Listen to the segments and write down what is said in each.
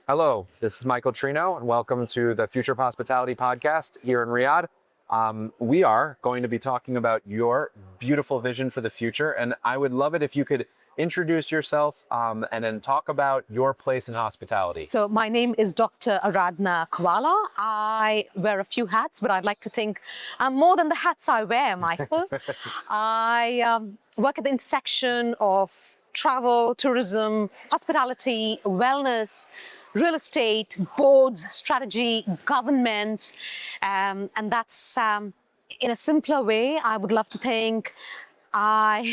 Hello, this is Michael Cirino, and welcome to the Future of Hospitality podcast here in Riyadh. We are going to be talking about your beautiful vision for the future, and I would love it if you could introduce yourself and then talk about your place in hospitality. So my name is Dr. Aradhna Khowala. I wear a few hats, but I'd like to think I'm more than the hats I wear, Michael. I work at the intersection of travel, tourism, hospitality, wellness, real estate, boards, strategy, governments, and that's in a simpler way. I would love to think I've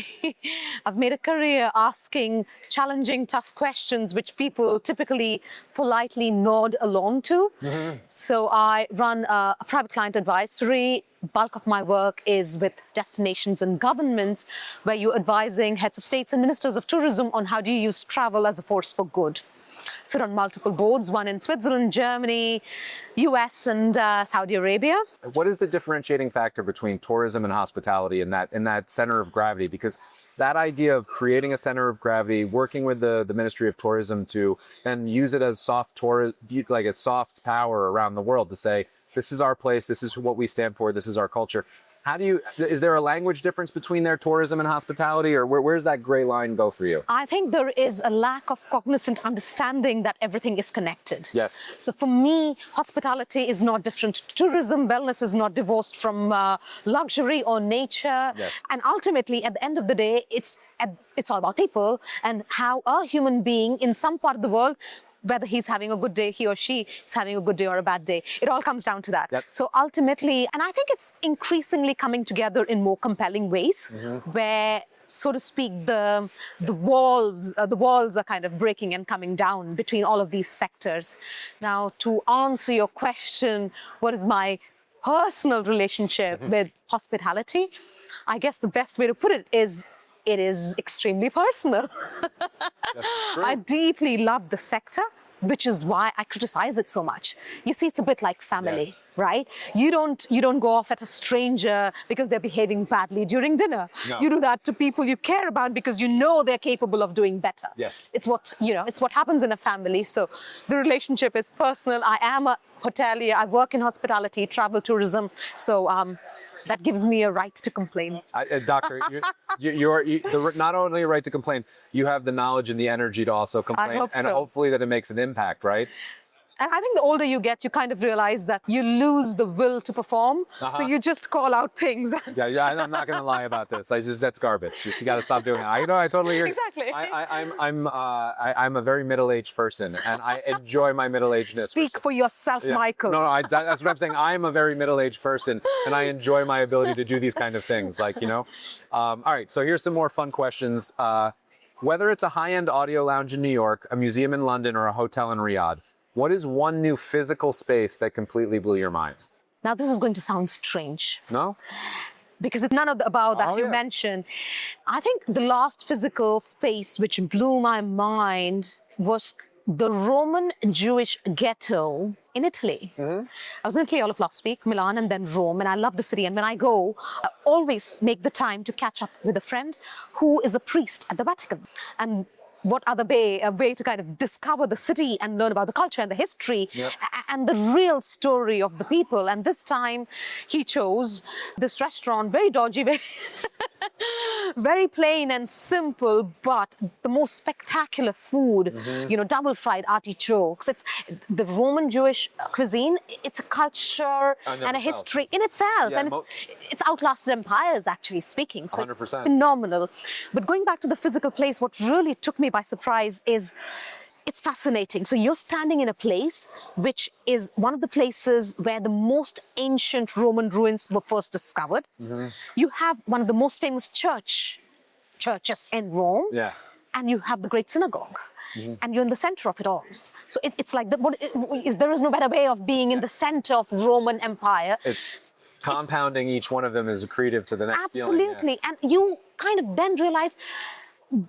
made a career asking challenging, tough questions, which people typically politely nod along to. Mm-hmm. So I run a private client advisory. Bulk of my work is with destinations and governments, where you're advising heads of states and ministers of tourism on how do you use travel as a force for good. Sit on multiple boards, one in Switzerland, Germany, US, and Saudi Arabia. What is the differentiating factor between tourism and hospitality in that center of gravity? Because that idea of creating a center of gravity, working with the Ministry of Tourism to then use it as like a soft power around the world to say, this is our place, this is what we stand for, this is our culture. Is there a language difference between their tourism and hospitality, or where's that gray line go for you? I think there is a lack of cognizant understanding that everything is connected. Yes. So for me, hospitality is not different to tourism. Wellness is not divorced from luxury or nature. Yes. And ultimately, at the end of the day, it's all about people and how a human being in some part of the world, whether he's having a good day, he or she is having a good day or a bad day. It all comes down to that. Yep. So ultimately, and I think it's increasingly coming together in more compelling ways, where, so to speak, the walls are kind of breaking and coming down between all of these sectors. Now, to answer your question, what is my personal relationship with hospitality? I guess the best way to put it is extremely personal. That's true. I deeply love the sector, which is why I criticize it so much. You see, it's a bit like family, Yes. right? You don't go off at a stranger because they're behaving badly during dinner. No. You do that to people you care about because you know they're capable of doing better. Yes. It's what happens in a family. So the relationship is personal. I am a hotelier. I work in hospitality, travel, tourism. So that gives me a right to complain. Doctor, you're not only a right to complain, you have the knowledge and the energy to also complain. I hope and so. Hopefully that it makes an impact, right? And I think the older you get, you kind of realize that you lose the will to perform. So you just call out things. Yeah, I'm not going to lie about this. That's garbage. You got to stop doing it. I totally hear. Exactly. I'm a very middle-aged person, and I enjoy my middle-agedness. Speak for yourself, Yeah. Michael. No, that's what I'm saying. I'm a very middle-aged person, and I enjoy my ability to do these kind of things. All right, so here's some more fun questions. Whether it's a high-end audio lounge in New York, a museum in London, or a hotel in Riyadh, what is one new physical space that completely blew your mind? Now, this is going to sound strange. No? Because it's none of the above that you Yeah. mentioned. I think the last physical space which blew my mind was the Roman Jewish ghetto in Italy. I was in Italy all of last week, Milan and then Rome, and I love the city. And when I go, I always make the time to catch up with a friend who is a priest at the Vatican. And what other way to kind of discover the city and learn about the culture and the history and the real story of the people. And this time he chose this restaurant, very dodgy, very plain and simple, but the most spectacular food, double fried artichokes. It's the Roman Jewish cuisine. It's a culture and a history in itself. Yeah, and it's outlasted empires, actually speaking. So 100%. it's phenomenal. But going back to the physical place, what really took me by surprise is it's fascinating. So you're standing in a place which is one of the places where the most ancient Roman ruins were first discovered. You have one of the most famous churches in Rome, and you have the great synagogue, and you're in the center of it all. So it's like there is no better way of being in the center of Roman Empire. It's compounding each one of them is accretive to the next. Absolutely. And you kind of then realize,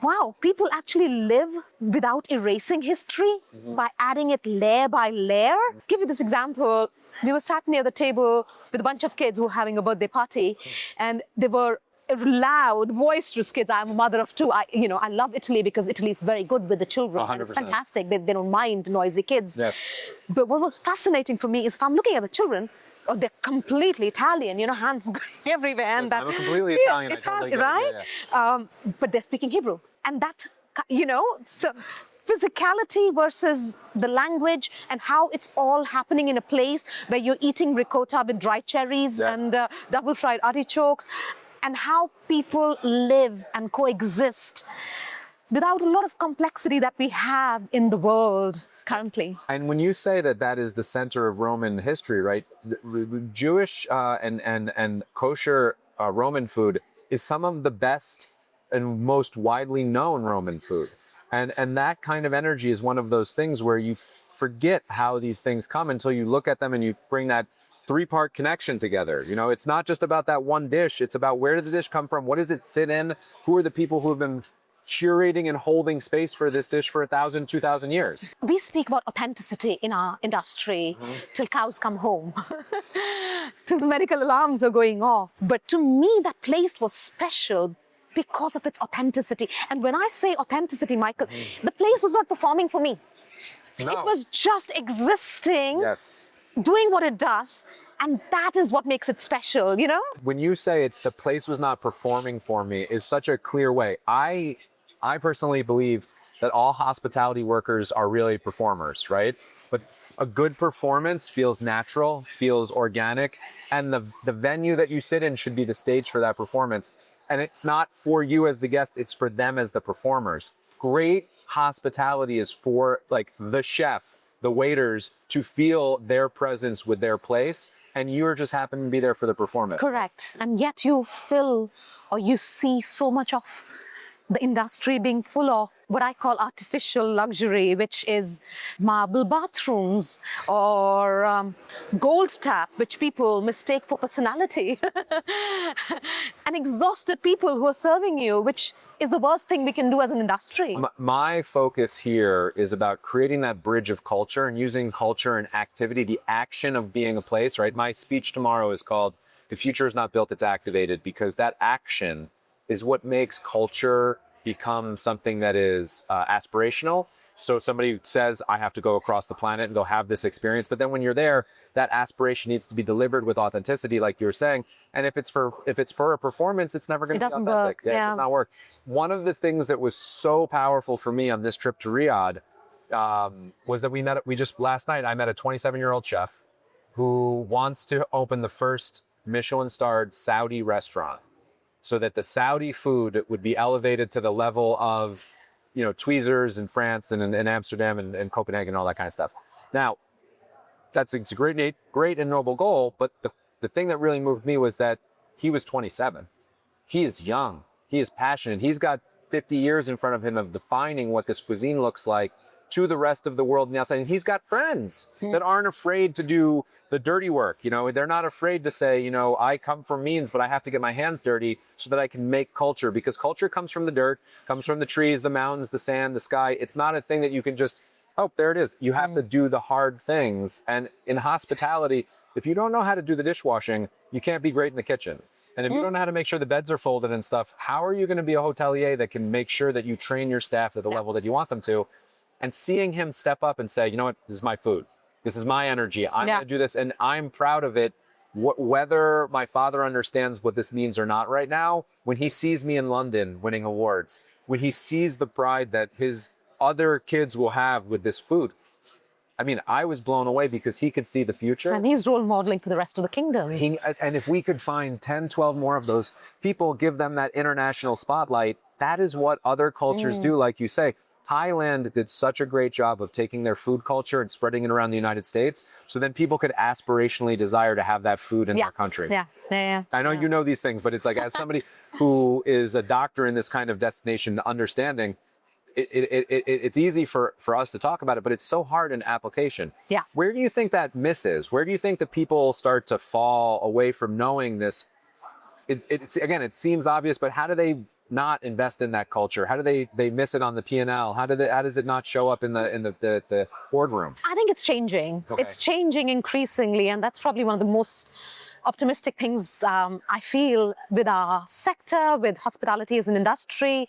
wow, people actually live without erasing history by adding it layer by layer. Give you this example. We were sat near the table with a bunch of kids who were having a birthday party, and they were loud, boisterous kids. I'm a mother of two. I love Italy because Italy is very good with the children. And it's 100%. fantastic. They don't mind noisy kids. Yes. But what was fascinating for me is if I'm looking at the children, they're completely Italian, hands going everywhere. And I'm completely Italian. I totally get it. right? Yeah. But they're speaking Hebrew. And that, so physicality versus the language and how it's all happening in a place where you're eating ricotta with dried cherries Yes. and double fried artichokes, and how people live and coexist without a lot of complexity that we have in the world currently. And when you say that that is the center of Roman history, right? The Jewish and kosher Roman food is some of the best and most widely known Roman food. And that kind of energy is one of those things where you forget how these things come until you look at them and you bring that three-part connection together. It's not just about that one dish. It's about where did the dish come from? What does it sit in? Who are the people who have been curating and holding space for this dish for 1,000, 2,000 years? We speak about authenticity in our industry till cows come home, till the medical alarms are going off. But to me, that place was special because of its authenticity. And when I say authenticity, Michael, the place was not performing for me. No. It was just existing, Yes. doing what it does. And that is what makes it special, When you say it's the place was not performing for me is such a clear way. I personally believe that all hospitality workers are really performers, right? But a good performance feels natural, feels organic, and the venue that you sit in should be the stage for that performance. And it's not for you as the guest, it's for them as the performers. Great hospitality is for like the chef, the waiters to feel their presence with their place, and you're just happen to be there for the performance. Correct. And yet you feel or you see so much of the industry being full of what I call artificial luxury, which is marble bathrooms or gold tap, which people mistake for personality. And exhausted people who are serving you, which is the worst thing we can do as an industry. My focus here is about creating that bridge of culture and using culture and activity, the action of being a place, right? My speech tomorrow is called "The Future is Not Built, It's Activated," because that action is what makes culture become something that is aspirational. So somebody says, I have to go across the planet and go have this experience. But then when you're there, that aspiration needs to be delivered with authenticity, like you're saying. And if it's for a performance, it's never going to be authentic. Work. Yeah, it does not work. One of the things that was so powerful for me on this trip to Riyadh was that last night, I met a 27-year-old chef who wants to open the first Michelin-starred Saudi restaurant, so that the Saudi food would be elevated to the level of, tweezers in France and in Amsterdam and Copenhagen and all that kind of stuff. Now, it's a great and noble goal, but the thing that really moved me was that he was 27. He is young. He is passionate. He's got 50 years in front of him of defining what this cuisine looks like to the rest of the world and the outside. And he's got friends that aren't afraid to do the dirty work. They're not afraid to say, I come from means, but I have to get my hands dirty so that I can make culture, because culture comes from the dirt, comes from the trees, the mountains, the sand, the sky. It's not a thing that you can just, oh, there it is. You have to do the hard things. And in hospitality, if you don't know how to do the dishwashing, you can't be great in the kitchen. And if you don't know how to make sure the beds are folded and stuff, how are you going to be a hotelier that can make sure that you train your staff at the level that you want them to? And seeing him step up and say, you know what, this is my food. This is my energy. I'm going to do this. And I'm proud of it. Whether my father understands what this means or not right now, when he sees me in London winning awards, when he sees the pride that his other kids will have with this food, I mean, I was blown away because he could see the future. And he's role modeling for the rest of the kingdom. And if we could find 10, 12 more of those people, give them that international spotlight, that is what other cultures do, like you say. Thailand did such a great job of taking their food culture and spreading it around the United States, so then people could aspirationally desire to have that food in their country. Yeah. I know you know these things, but it's like, as somebody who is a doctor in this kind of destination understanding, it's easy for us to talk about it, but it's so hard in application. Yeah. Where do you think that misses? Where do you think that people start to fall away from knowing this? It seems obvious, but how do they not invest in that culture? How do they miss it on the P&L? How does it not show up in the boardroom? I think it's changing. Okay. It's changing increasingly, and that's probably one of the most optimistic things I feel with our sector, with hospitality as an industry.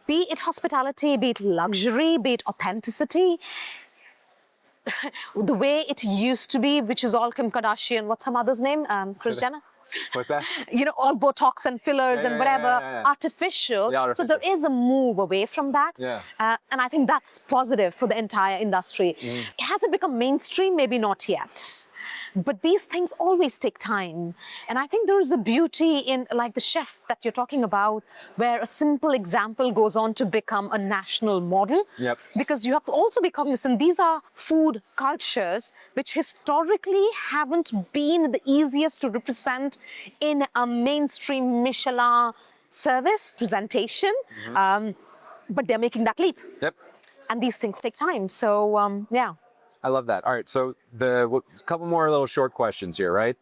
Be it hospitality, be it luxury, be it authenticity, the way it used to be, which is all Kim Kardashian, what's her mother's name? Kris Jenner? What's that? All Botox and fillers and whatever, artificial. Yeah, So there is a move away from that. Yeah. And I think that's positive for the entire industry. Has it become mainstream? Maybe not yet. But these things always take time. And I think there is a beauty in, like the chef that you're talking about, where a simple example goes on to become a national model. Yep. Because you have to also be cognizant, these are food cultures which historically haven't been the easiest to represent in a mainstream Michelin service presentation. But they're making that leap. Yep. And these things take time. So, yeah. I love that. All right, so a couple more little short questions here, right?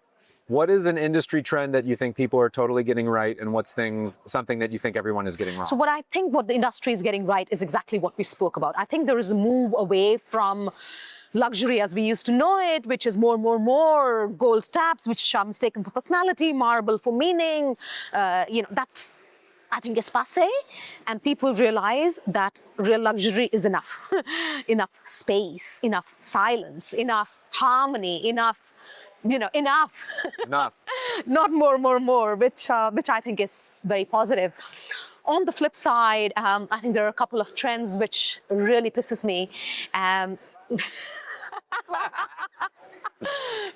What is an industry trend that you think people are totally getting right, and what's something that you think everyone is getting wrong? So what I think what the industry is getting right is exactly what we spoke about. I think there is a move away from luxury as we used to know it, which is more gold taps, which are mistaken for personality, marble for meaning. That's, I think, is passé, and people realize that real luxury is enough. Enough space, enough silence, enough harmony, enough, enough. Enough. Not more, which I think is very positive. On the flip side, I think there are a couple of trends which really pisses me.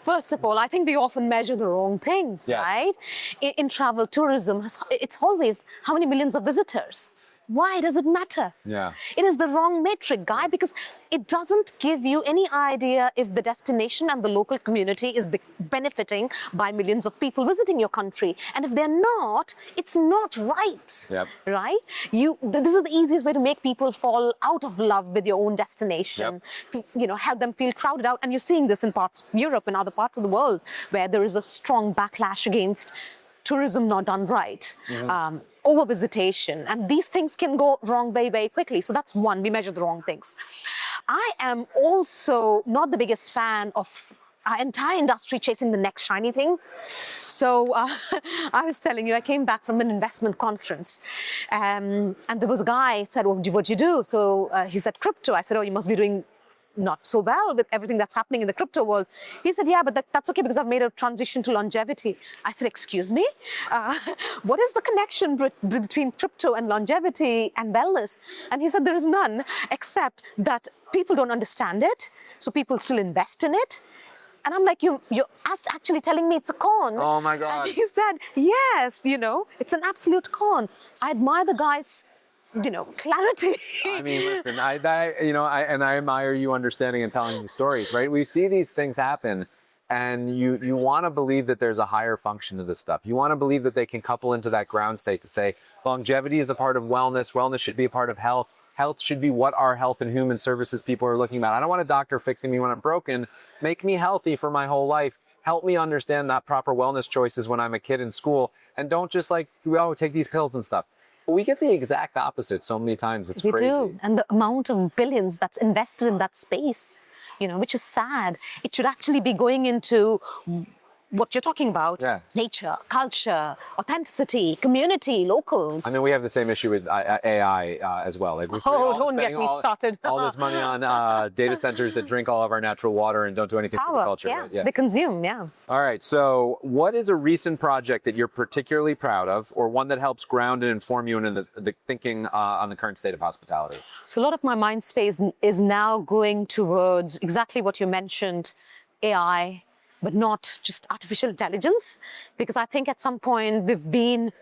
First of all, I think we often measure the wrong things, Yes. right? In travel tourism, it's always how many millions of visitors. Why does it matter? Yeah. It is the wrong metric, guy, because it doesn't give you any idea if the destination and the local community is benefiting by millions of people visiting your country. And if they're not, it's not right. Yep. Right? This is the easiest way to make people fall out of love with your own destination. Yep. Have them feel crowded out. And you're seeing this in parts of Europe and other parts of the world where there is a strong backlash against tourism not done right. Over visitation, and these things can go wrong very, very quickly. So that's one, we measure the wrong things. I am also not the biggest fan of our entire industry chasing the next shiny thing. So I was telling you, I came back from an investment conference, and there was a guy said, "Oh, what do you do?" So he said, "Crypto." I said, "Oh, you must be doing not so well with everything that's happening in the crypto world." He said, "Yeah, but that's okay because I've made a transition to longevity." I said, "Excuse me? What is the connection between crypto and longevity and wellness?" And he said, "There is none, except that people don't understand it, so people still invest in it." And I'm like, you're actually telling me it's a con. Oh my God. And he said, "Yes, it's an absolute con." I admire the guy's clarity. I mean, listen, I admire you understanding and telling these stories, right? We see these things happen, and you want to believe that there's a higher function to this stuff. You want to believe that they can couple into that ground state to say longevity is a part of wellness. Wellness should be a part of health. Health should be what our health and human services people are looking at. I don't want a doctor fixing me when I'm broken. Make me healthy for my whole life. Help me understand that proper wellness choices when I'm a kid in school, and don't just take these pills and stuff. We get the exact opposite so many times. It's crazy. We do. And the amount of billions that's invested in that space, which is sad. It should actually be going into what you're talking about. Yeah. Nature, culture, authenticity, community, locals. I mean, we have the same issue with AI as well. Don't get me started. all this money on data centers that drink all of our natural water and don't do anything for the culture. Yeah, right? Yeah. they consume, yeah. All right, so what is a recent project that you're particularly proud of, or one that helps ground and inform you in the thinking on the current state of hospitality? So a lot of my mind space is now going towards exactly what you mentioned, AI, but not just artificial intelligence, because I think at some point we've been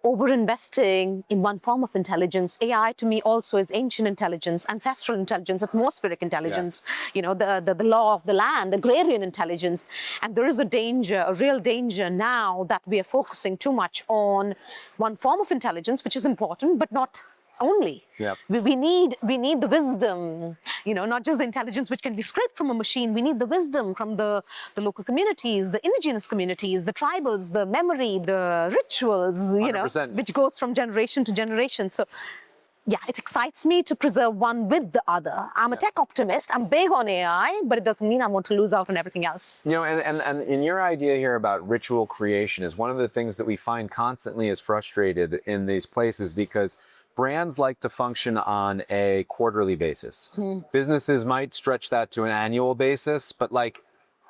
over-investing in one form of intelligence. AI to me also is ancient intelligence, ancestral intelligence, atmospheric intelligence, the law of the land, agrarian intelligence. And there is a real danger now that we are focusing too much on one form of intelligence, which is important, but not only. Yep. We need the wisdom, not just the intelligence which can be scraped from a machine. We need the wisdom from the local communities, the indigenous communities, the tribals, the memory, the rituals, 100%. which goes from generation to generation. So yeah, it excites me to preserve one with the other. I'm a tech optimist. I'm big on AI, but it doesn't mean I want to lose out on everything else. You know, and in your idea here about ritual creation is one of the things that we find constantly is frustrated in these places because brands like to function on a quarterly basis. Businesses might stretch that to an annual basis, but like,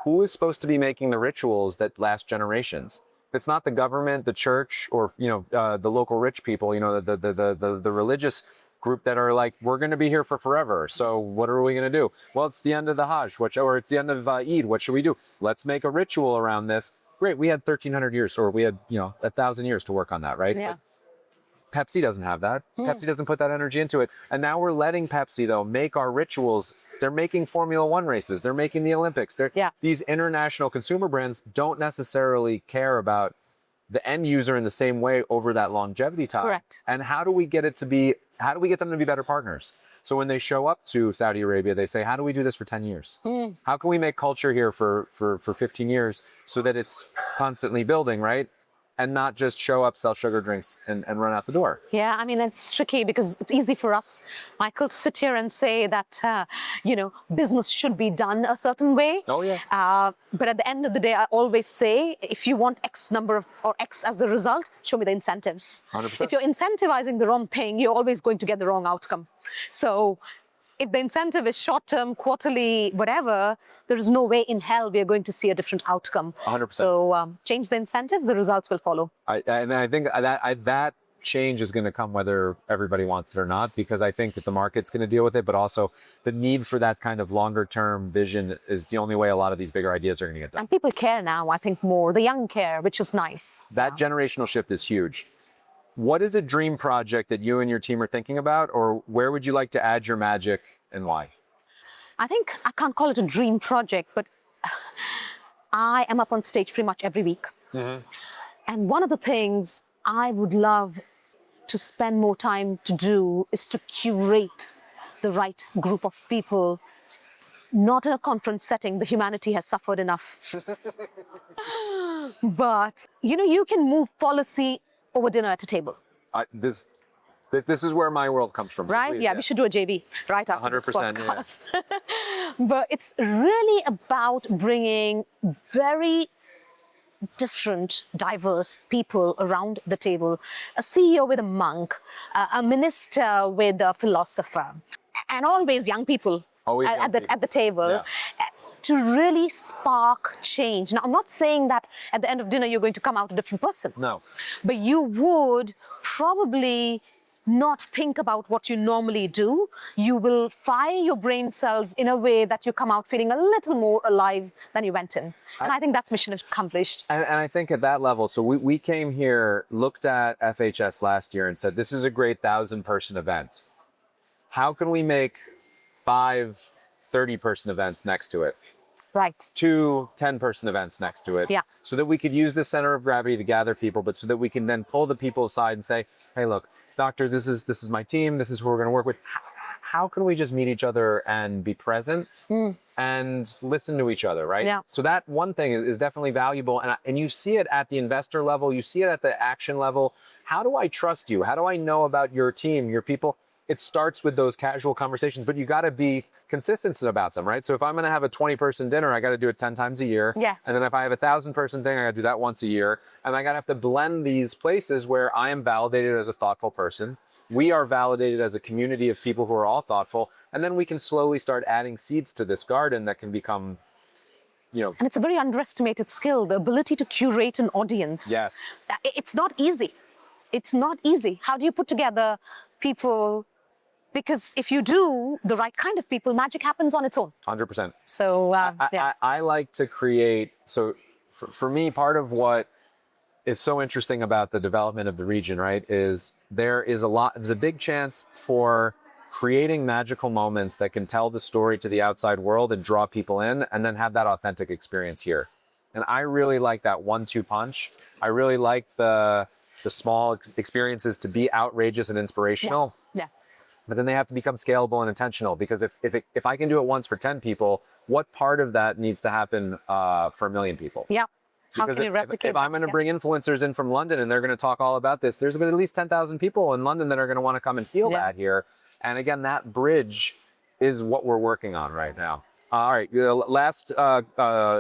who is supposed to be making the rituals that last generations? It's not the government, the church, or the local rich people. You know, the religious group that are like, we're going to be here for forever. So what are we going to do? Well, it's the end of the Hajj, or it's the end of Eid. What should we do? Let's make a ritual around this. Great, we had 1,300 years, or we had 1,000 years to work on that, right? Yeah. But Pepsi doesn't have that. Pepsi doesn't put that energy into it. And now we're letting Pepsi, though, make our rituals. They're making Formula One races. They're making the Olympics. These international consumer brands don't necessarily care about the end user in the same way over that longevity time. Correct. And how do we get them to be better partners? So when they show up to Saudi Arabia, they say, how do we do this for 10 years? How can we make culture here for 15 years so that it's constantly building, right? And not just show up, sell sugar drinks, and run out the door. Yeah, I mean, it's tricky because it's easy for us, Michael, to sit here and say that, business should be done a certain way. Oh, yeah. But at the end of the day, I always say, if you want X number of, or X as the result, show me the incentives. 100%. If you're incentivizing the wrong thing, you're always going to get the wrong outcome. So if the incentive is short-term, quarterly, whatever, there is no way in hell we are going to see a different outcome. 100%. So change the incentives, the results will follow. And I think that change is going to come whether everybody wants it or not, because I think that the market's going to deal with it, but also the need for that kind of longer-term vision is the only way a lot of these bigger ideas are going to get done. And people care now, I think, more. The young care, which is nice. That generational shift is huge. What is a dream project that you and your team are thinking about, or where would you like to add your magic and why? I think I can't call it a dream project, but I am up on stage pretty much every week. And one of the things I would love to spend more time to do is to curate the right group of people, not in a conference setting. The humanity has suffered enough. But, you can move policy over dinner at a table. This is where my world comes from. So right? please, Yeah, we should do a JB right after 100%, this podcast. But it's really about bringing very different, diverse people around the table. A CEO with a monk, a minister with a philosopher, and always young people at the table. Yeah. To really spark change. Now, I'm not saying that at the end of dinner you're going to come out a different person. No. But you would probably not think about what you normally do. You will fire your brain cells in a way that you come out feeling a little more alive than you went in. And I think that's mission accomplished. And I think at that level, so we came here, looked at FHS last year and said, this is a great 1,000-person event. How can we make 5 30-person events next to it? Right. 2 10-person events next to it. Yeah. So that we could use the center of gravity to gather people, but so that we can then pull the people aside and say, hey, look, doctor, this is my team. This is who we're going to work with. How can we just meet each other and be present and listen to each other, right? Yeah. So that one thing is definitely valuable. And you see it at the investor level. You see it at the action level. How do I trust you? How do I know about your team, your people? It starts with those casual conversations, but you got to be consistent about them, right? So if I'm going to have a 20-person dinner, I got to do it 10 times a year. Yes. And then if I have a 1,000-person thing, I got to do that once a year. And I got to have to blend these places where I am validated as a thoughtful person. We are validated as a community of people who are all thoughtful. And then we can slowly start adding seeds to this garden that can become, And it's a very underestimated skill, the ability to curate an audience. Yes. It's not easy. It's not easy. How do you put together people? Because if you do the right kind of people, magic happens on its own. 100%. So, yeah. I like to create, so for me, part of what is so interesting about the development of the region, right, is there's a big chance for creating magical moments that can tell the story to the outside world and draw people in and then have that authentic experience here. And I really like that 1-2 punch. I really like the small experiences to be outrageous and inspirational. Yeah. But then they have to become scalable and intentional, because if I can do it once for 10 people, what part of that needs to happen for 1 million people? Yeah. How Because can you replicate if I'm going to that? bring influencers in from London and they're going to talk all about this, there's going to be at least 10,000 people in London that are going to want to come and feel Yeah. that here. And again, that bridge is what we're working on right now. All right, last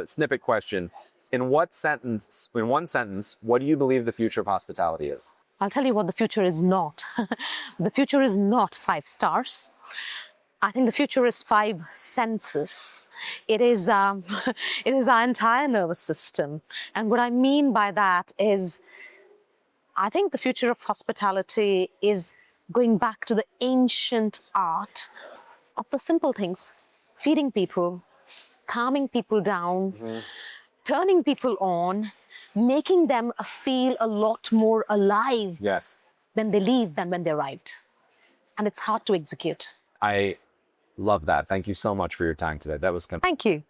snippet question. In one sentence, what do you believe the future of hospitality is? I'll tell you what the future is not. The future is not 5 stars. I think the future is 5 senses. It is, it is our entire nervous system. And what I mean by that is, I think the future of hospitality is going back to the ancient art of the simple things, feeding people, calming people down, turning people on, making them feel a lot more alive Yes. when they leave than when they arrived. And it's hard to execute. I love that. Thank you so much for your time today. That was Thank you.